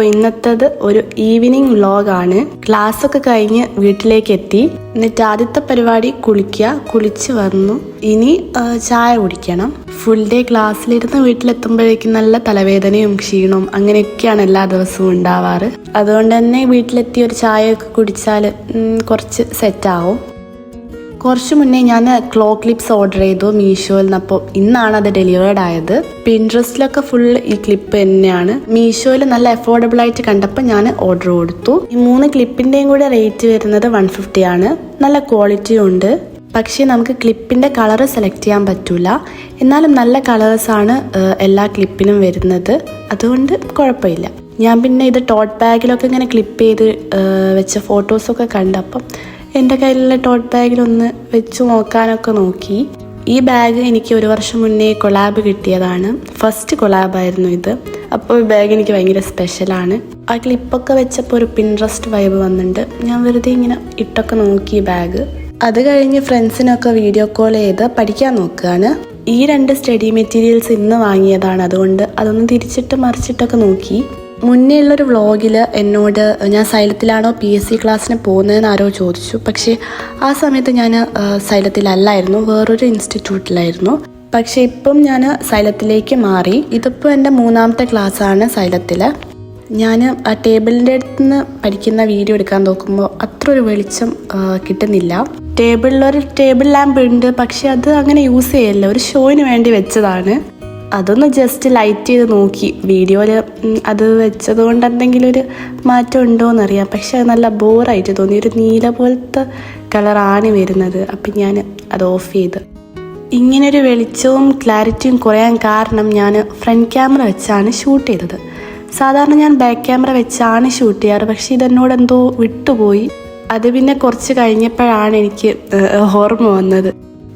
അപ്പോൾ ഇന്നത്തേത് ഒരു ഈവനിങ് വ്ലോഗാണ്. ക്ലാസ്സൊക്കെ കഴിഞ്ഞ് വീട്ടിലേക്ക് എത്തി. എന്നിട്ട് ആദ്യത്തെ പരിപാടി കുളിച്ച് വന്നു. ഇനി ചായ കുടിക്കണം. ഫുൾ ഡേ ക്ലാസ്സിലിരുന്ന് വീട്ടിലെത്തുമ്പോഴേക്കും നല്ല തലവേദനയും ക്ഷീണവും അങ്ങനെയൊക്കെയാണ് എല്ലാ ദിവസവും ഉണ്ടാവാറ്. അതുകൊണ്ട് തന്നെ വീട്ടിലെത്തി ഒരു ചായയൊക്കെ കുടിച്ചാൽ കുറച്ച് സെറ്റാവും. കുറച്ച് മുന്നേ ഞാൻ ക്ലോ ക്ലിപ്സ് ഓർഡർ ചെയ്തു മീഷോയിൽ നിന്ന്. അപ്പോൾ ഇന്നാണ് അത് ഡെലിവേർഡ് ആയത്. പിൻട്രസ്റ്റിലൊക്കെ ഫുൾ ഈ ക്ലിപ്പ് തന്നെയാണ്. മീഷോയിൽ നല്ല അഫോർഡബിൾ ആയിട്ട് കണ്ടപ്പോൾ ഞാൻ ഓർഡർ കൊടുത്തു. ഈ 3 ക്ലിപ്പിൻ്റെയും കൂടെ റേറ്റ് വരുന്നത് 150 ആണ്. നല്ല ക്വാളിറ്റിയും ഉണ്ട്. പക്ഷേ നമുക്ക് ക്ലിപ്പിൻ്റെ കളറ് സെലക്ട് ചെയ്യാൻ പറ്റില്ല. എന്നാലും നല്ല കളേഴ്സാണ് എല്ലാ ക്ലിപ്പിനും വരുന്നത്. അതുകൊണ്ട് കുഴപ്പമില്ല. ഞാൻ പിന്നെ ഇത് ടോട്ട് ബാഗിലൊക്കെ ഇങ്ങനെ ക്ലിപ്പ് ചെയ്ത് വെച്ച ഫോട്ടോസൊക്കെ കണ്ടപ്പം എൻ്റെ കയ്യിലുള്ള ടോട്ട് ബാഗിലൊന്ന് വെച്ച് നോക്കാനൊക്കെ നോക്കി. ഈ ബാഗ് എനിക്ക് 1 വർഷം മുന്നേ കൊളാബ് കിട്ടിയതാണ്. ഫസ്റ്റ് കൊളാബായിരുന്നു ഇത്. അപ്പോൾ ഈ ബാഗ് എനിക്ക് ഭയങ്കര സ്പെഷ്യലാണ്. ആ ക്ലിപ്പൊക്കെ വെച്ചപ്പോൾ ഒരു പിൻട്രസ്റ്റ് വൈബ് വന്നിട്ടുണ്ട്. ഞാൻ വെറുതെ ഇങ്ങനെ ഇട്ടൊക്കെ നോക്കി ബാഗ്. അത് കഴിഞ്ഞ് ഫ്രണ്ട്സിനൊക്കെ വീഡിയോ കോൾ ചെയ്ത് പഠിക്കാൻ നോക്കുകയാണ്. ഈ 2 സ്റ്റഡി മെറ്റീരിയൽസ് ഇന്ന് വാങ്ങിയതാണ്. അതുകൊണ്ട് അതൊന്ന് തിരിച്ചിട്ട് മറിച്ചിട്ടൊക്കെ നോക്കി. മുന്നേ ഉള്ളൊരു വ്ളോഗിൽ എന്നോട് ഞാൻ സൈലത്തിലാണോ PSC ക്ലാസ്സിന് പോകുന്നതെന്ന് ആരോ ചോദിച്ചു. പക്ഷേ ആ സമയത്ത് ഞാൻ സൈലത്തിലല്ലായിരുന്നു, വേറൊരു ഇൻസ്റ്റിറ്റ്യൂട്ടിലായിരുന്നു. പക്ഷേ ഇപ്പം ഞാൻ സൈലത്തിലേക്ക് മാറി. ഇതിപ്പോൾ എൻ്റെ 3ാമത്തെ ക്ലാസ്സാണ് സൈലത്തിൽ. ഞാൻ ആ ടേബിളിൻ്റെ അടുത്ത് നിന്ന് പഠിക്കുന്ന വീഡിയോ എടുക്കാൻ നോക്കുമ്പോൾ അത്ര ഒരു വെളിച്ചം കിട്ടുന്നില്ല. ടേബിളിലൊരു ടേബിൾ ലാമ്പ് ഉണ്ട്, പക്ഷെ അത് അങ്ങനെ യൂസ് ചെയ്യല്ല. ഒരു ഷോയിന് വേണ്ടി വെച്ചതാണ്. അതൊന്ന് ജസ്റ്റ് ലൈറ്റ് ചെയ്ത് നോക്കി. വീഡിയോയിൽ അത് വെച്ചത് കൊണ്ട് എന്തെങ്കിലും ഒരു മാറ്റം ഉണ്ടോയെന്നറിയാം. പക്ഷെ അത് നല്ല ബോറായിട്ട് തോന്നി. ഒരു നീല പോലത്തെ കളറാണ് വരുന്നത്. അപ്പം ഞാൻ അത് ഓഫ് ചെയ്ത്. ഇങ്ങനൊരു വെളിച്ചവും ക്ലാരിറ്റിയും കുറയാൻ കാരണം ഞാൻ ഫ്രണ്ട് ക്യാമറ വെച്ചാണ് ഷൂട്ട് ചെയ്തത്. സാധാരണ ഞാൻ ബാക്ക് ക്യാമറ വെച്ചാണ് ഷൂട്ട് ചെയ്യാറ്. പക്ഷെ ഇതെന്നോട് എന്തോ വിട്ടുപോയി. അത് പിന്നെ കുറച്ച് കഴിഞ്ഞപ്പോഴാണ് എനിക്ക് ഓർമ്മ വന്നത്.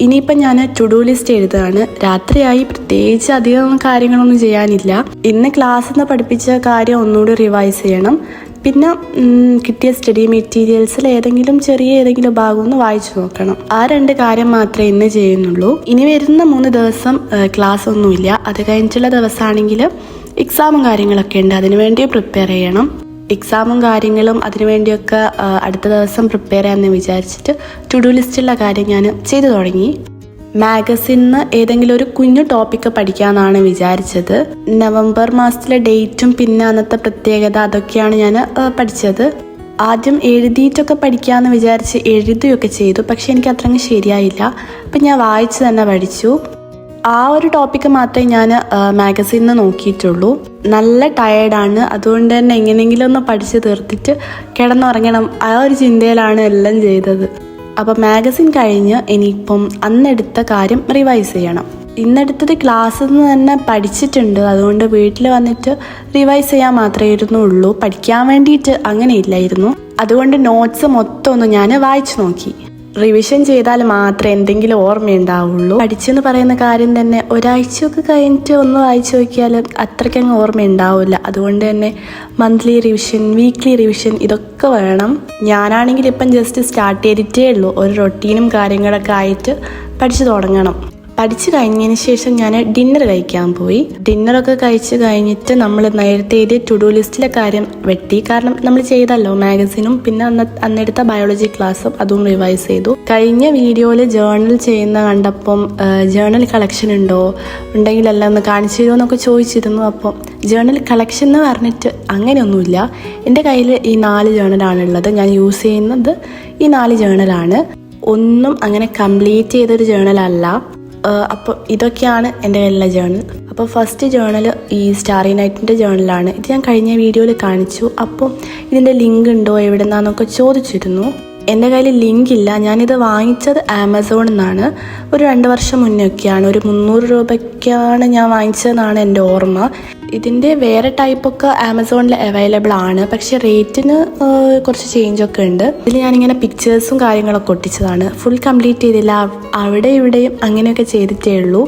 ഇനിയിപ്പം ഞാൻ ടു ഡു ലിസ്റ്റ് എഴുതുകയാണ്. രാത്രിയായി, പ്രത്യേകിച്ച് അധികം കാര്യങ്ങളൊന്നും ചെയ്യാനില്ല. ഇന്ന് ക്ലാസ്സിൽ നിന്ന് പഠിപ്പിച്ച കാര്യം ഒന്നുകൂടി റിവൈസ് ചെയ്യണം. പിന്നെ കിട്ടിയ സ്റ്റഡി മെറ്റീരിയൽസിൽ ചെറിയ ഏതെങ്കിലും ഭാഗം ഒന്ന് വായിച്ചു നോക്കണം. ആ 2 കാര്യം മാത്രമേ ഇന്ന് ചെയ്യുന്നുള്ളൂ. ഇനി വരുന്ന 3 ദിവസം ക്ലാസ് ഒന്നുമില്ല. അത് കഴിഞ്ഞിട്ടുള്ള ദിവസമാണെങ്കിൽ എക്സാമും കാര്യങ്ങളൊക്കെ ഉണ്ട്. അതിനുവേണ്ടി പ്രിപ്പയർ ചെയ്യണം. എക്സാമും കാര്യങ്ങളും അതിനുവേണ്ടിയൊക്കെ അടുത്ത ദിവസം പ്രിപ്പയർ ചെയ്യാമെന്ന് വിചാരിച്ചിട്ട് ടു ഡു ലിസ്റ്റുള്ള കാര്യം ഞാൻ ചെയ്തു തുടങ്ങി. മാഗസിനിന്ന് ഏതെങ്കിലും ഒരു കുഞ്ഞു ടോപ്പിക്ക് പഠിക്കാമെന്നാണ് വിചാരിച്ചത്. നവംബർ മാസത്തിലെ ഡേറ്റും പിന്നെ അന്നത്തെ പ്രത്യേകത അതൊക്കെയാണ് ഞാൻ പഠിച്ചത്. ആദ്യം എഴുതിയിട്ടൊക്കെ പഠിക്കാമെന്ന് വിചാരിച്ച് എഴുതുകയൊക്കെ ചെയ്തു. പക്ഷെ എനിക്ക് അത്രയും ശരിയായില്ല. അപ്പം ഞാൻ വായിച്ച് തന്നെ പഠിച്ചു. ആ ഒരു ടോപ്പിക്ക് മാത്രമേ ഞാൻ മാഗസീനിൽ നിന്ന് നോക്കിയിട്ടുള്ളൂ. നല്ല ടയേർഡാണ്. അതുകൊണ്ട് തന്നെ എങ്ങനെയെങ്കിലും ഒന്ന് പഠിച്ച് തീർത്തിട്ട് കിടന്നുറങ്ങണം, ആ ഒരു ചിന്തയിലാണ് എല്ലാം ചെയ്തത്. അപ്പോൾ മാഗസിൻ കഴിഞ്ഞ് ഇനിയിപ്പം അന്നെടുത്ത കാര്യം റിവൈസ് ചെയ്യണം. ഇന്നെടുത്തത് ക്ലാസ്സിൽ നിന്ന് തന്നെ പഠിച്ചിട്ടുണ്ട്. അതുകൊണ്ട് വീട്ടിൽ വന്നിട്ട് റിവൈസ് ചെയ്യാൻ മാത്രമേ ഇരുന്നുള്ളൂ. പഠിക്കാൻ വേണ്ടിയിട്ട് അങ്ങനെ ഇല്ലായിരുന്നു. അതുകൊണ്ട് നോട്ട്സ് മൊത്തം ഒന്ന് ഞാൻ വായിച്ചു നോക്കി. റിവിഷൻ ചെയ്താൽ മാത്രമേ എന്തെങ്കിലും ഓർമ്മയുണ്ടാവുള്ളൂ. പഠിച്ചെന്ന് പറയുന്ന കാര്യം തന്നെ ഒരാഴ്ചയൊക്കെ കഴിഞ്ഞിട്ട് ഒന്ന് വായിച്ചു നോക്കിയാൽ അത്രയ്ക്കങ്ങ് ഓർമ്മയുണ്ടാവില്ല. അതുകൊണ്ട് തന്നെ മന്ത്ലി റിവിഷൻ, വീക്ക്ലി റിവിഷൻ ഇതൊക്കെ വേണം. ഞാനാണെങ്കിൽ ഇപ്പം ജസ്റ്റ് സ്റ്റാർട്ട് ചെയ്തിട്ടേ ഉള്ളൂ. ഒരു റൊട്ടീനും കാര്യങ്ങളൊക്കെ ആയിട്ട് പഠിച്ചു തുടങ്ങണം. പഠിച്ചു കഴിഞ്ഞതിന് ശേഷം ഞാൻ ഡിന്നർ കഴിക്കാൻ പോയി. ഡിന്നറൊക്കെ കഴിച്ച് കഴിഞ്ഞിട്ട് നമ്മൾ നേരത്തെ എഴുതിയ ടു ഡു ലിസ്റ്റിലെ കാര്യം വെട്ടി. കാരണം നമ്മൾ ചെയ്തല്ലോ മാഗസിനും പിന്നെ അന്നെടുത്ത ബയോളജി ക്ലാസ്സും, അതും റിവൈസ് ചെയ്തു. കഴിഞ്ഞ വീഡിയോയിൽ ജേർണൽ ചെയ്യുന്ന കണ്ടപ്പം ജേർണൽ കളക്ഷൻ ഉണ്ടെങ്കിലെല്ലാം ഒന്ന് കാണിച്ചു തരുമോ എന്നൊക്കെ ചോദിച്ചിരുന്നു. അപ്പം ജേർണൽ കളക്ഷൻ എന്ന് പറഞ്ഞിട്ട് അങ്ങനെയൊന്നുമില്ല. എൻ്റെ കയ്യിൽ ഈ 4 ജേർണലാണുള്ളത്. ഞാൻ യൂസ് ചെയ്യുന്നത് ഈ 4 ജേർണലാണ്. ഒന്നും അങ്ങനെ കംപ്ലീറ്റ് ചെയ്തൊരു ജേർണലല്ല. അപ്പോൾ ഇതൊക്കെയാണ് എൻ്റെ കയ്യിലുള്ള ജേർണൽ. അപ്പോൾ ഫസ്റ്റ് ജേർണൽ ഈ സ്റ്റാറി നൈറ്റിൻ്റെ ജേർണലാണ്. ഇത് ഞാൻ കഴിഞ്ഞ വീഡിയോയിൽ കാണിച്ചു. അപ്പോൾ ഇതിൻ്റെ ലിങ്ക് ഉണ്ടോ എവിടെ നിന്നാന്നൊക്കെ ചോദിച്ചിരുന്നു. എൻ്റെ കയ്യിൽ ലിങ്ക് ഇല്ല. ഞാനിത് വാങ്ങിച്ചത് ആമസോണിൽ നിന്നാണ്. ഒരു 2 വർഷം മുന്നേ ഒക്കെയാണ്. ഒരു 300 രൂപയ്ക്കാണ് ഞാൻ വാങ്ങിച്ചതെന്നാണ് എൻ്റെ ഓർമ്മ. ഇതിൻ്റെ വേറെ ടൈപ്പൊക്കെ ആമസോണിൽ അവൈലബിൾ ആണ്. പക്ഷേ റേറ്റിന് കുറച്ച് ചേഞ്ചൊക്കെ ഉണ്ട്. ഇതിൽ ഞാനിങ്ങനെ പിക്ചേഴ്സും കാര്യങ്ങളൊക്കെ ഒട്ടിച്ചതാണ്. ഫുൾ കംപ്ലീറ്റ് ചെയ്തില്ല. അവിടെ ഇവിടെയും അങ്ങനെയൊക്കെ ചെയ്തിട്ടേ ഉള്ളൂ.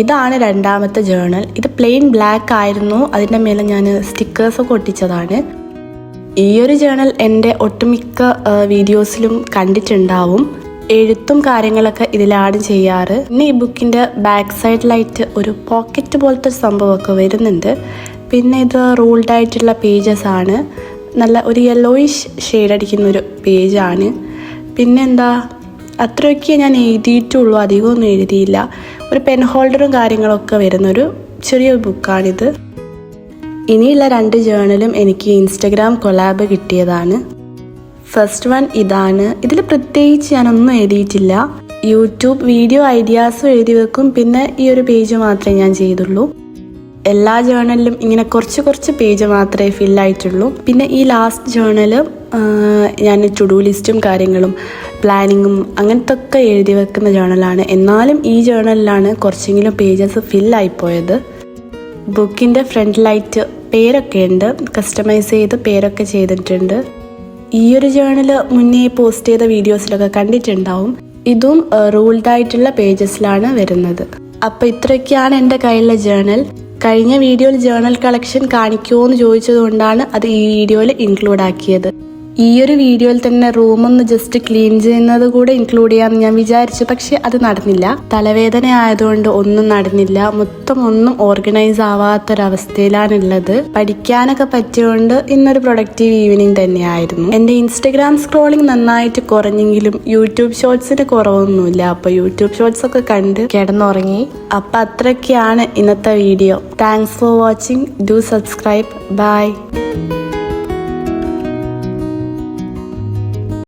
ഇതാണ് 2ാമത്തെ ജേർണൽ. ഇത് പ്ലെയിൻ ബ്ലാക്ക് ആയിരുന്നു. അതിൻ്റെ മേലെ ഞാൻ സ്റ്റിക്കേഴ്സൊക്കെ ഒട്ടിച്ചതാണ്. ഈ ഒരു ജേർണൽ എൻ്റെ ഒട്ടുമിക്ക വീഡിയോസിലും കണ്ടിട്ടുണ്ടാവും. എഴുത്തും കാര്യങ്ങളൊക്കെ ഇതിലാണ് ചെയ്യാറ്. പിന്നെ ഈ ബുക്കിൻ്റെ ബാക്ക് സൈഡിലായിട്ട് ഒരു പോക്കറ്റ് പോലത്തെ സംഭവമൊക്കെ വരുന്നുണ്ട്. പിന്നെ ഇത് റൂൾഡ് ആയിട്ടുള്ള പേജസ് ആണ്. നല്ല ഒരു യെല്ലോയിഷ് ഷെയ്ഡ് അടിക്കുന്നൊരു പേജാണ്. പിന്നെന്താ, അത്രയൊക്കെ ഞാൻ എഴുതിയിട്ടുള്ളൂ, അധികമൊന്നും എഴുതിയില്ല. ഒരു പെൻ ഹോൾഡറും കാര്യങ്ങളൊക്കെ വരുന്നൊരു ചെറിയൊരു ബുക്കാണിത്. ഇനിയുള്ള 2 ജേണലും എനിക്ക് ഇൻസ്റ്റഗ്രാം കൊളാബ് കിട്ടിയതാണ്. ഫസ്റ്റ് വൺ ഇതാണ്. ഇതിൽ പ്രത്യേകിച്ച് ഞാനൊന്നും എഴുതിയിട്ടില്ല. യൂട്യൂബ് വീഡിയോ ഐഡിയാസും എഴുതി വെക്കും. പിന്നെ ഈ ഒരു പേജ് മാത്രമേ ഞാൻ ചെയ്തുള്ളൂ. എല്ലാ ജേണലിലും ഇങ്ങനെ കുറച്ച് പേജ് മാത്രമേ ഫില്ലായിട്ടുള്ളൂ. പിന്നെ ഈ ലാസ്റ്റ് ജേണല് ഞാൻ ടു ഡു ലിസ്റ്റും കാര്യങ്ങളും പ്ലാനിങ്ങും അങ്ങനത്തെ ഒക്കെ എഴുതി വെക്കുന്ന ജേണലാണ്. എന്നാലും ഈ ജേണലിലാണ് കുറച്ചെങ്കിലും പേജസ് ഫില്ലായിപ്പോയത്. ബുക്കിൻ്റെ ഫ്രണ്ടിലായിട്ട് പേരൊക്കെ ഉണ്ട്, കസ്റ്റമൈസ് ചെയ്ത് പേരൊക്കെ ചെയ്തിട്ടുണ്ട്. ഈ ഒരു ജേണൽ മുന്നേ പോസ്റ്റ് ചെയ്ത വീഡിയോസിലൊക്കെ കണ്ടിട്ടുണ്ടാവും. ഇതും റൂൾഡ് ആയിട്ടുള്ള പേജസിലാണ് വരുന്നത്. അപ്പോൾ ഇത്രയൊക്കെയാണ് എൻ്റെ കയ്യിലുള്ള ജേണൽ. കഴിഞ്ഞ വീഡിയോയിൽ ജേണൽ കളക്ഷൻ കാണിക്കുമോ എന്ന് ചോദിച്ചത് കൊണ്ടാണ് അത് ഈ വീഡിയോയിൽ ഇൻക്ലൂഡ് ആക്കിയത്. ഈ ഒരു വീഡിയോയിൽ തന്നെ റൂമൊന്ന് ജസ്റ്റ് ക്ലീൻ ചെയ്യുന്നത് കൂടെ ഇൻക്ലൂഡ് ചെയ്യാമെന്ന് ഞാൻ വിചാരിച്ചു. പക്ഷെ അത് നടന്നില്ല. തലവേദന ആയതുകൊണ്ട് ഒന്നും നടന്നില്ല. മൊത്തം ഒന്നും ഓർഗനൈസ് ആവാത്തൊരവസ്ഥയിലാണുള്ളത്. പഠിക്കാനൊക്കെ പറ്റിയതുകൊണ്ട് ഇന്നൊരു പ്രൊഡക്റ്റീവ് ഈവനിങ് തന്നെയായിരുന്നു. എൻ്റെ ഇൻസ്റ്റഗ്രാം സ്ക്രോളിംഗ് നന്നായിട്ട് കുറഞ്ഞെങ്കിലും യൂട്യൂബ് ഷോർട്സിന് കുറവൊന്നുമില്ല. അപ്പോൾ യൂട്യൂബ് ഷോർട്സ് ഒക്കെ കണ്ട് കിടന്നുറങ്ങി. അപ്പം അത്രയൊക്കെയാണ് ഇന്നത്തെ video. Thanks for watching. Do subscribe. By.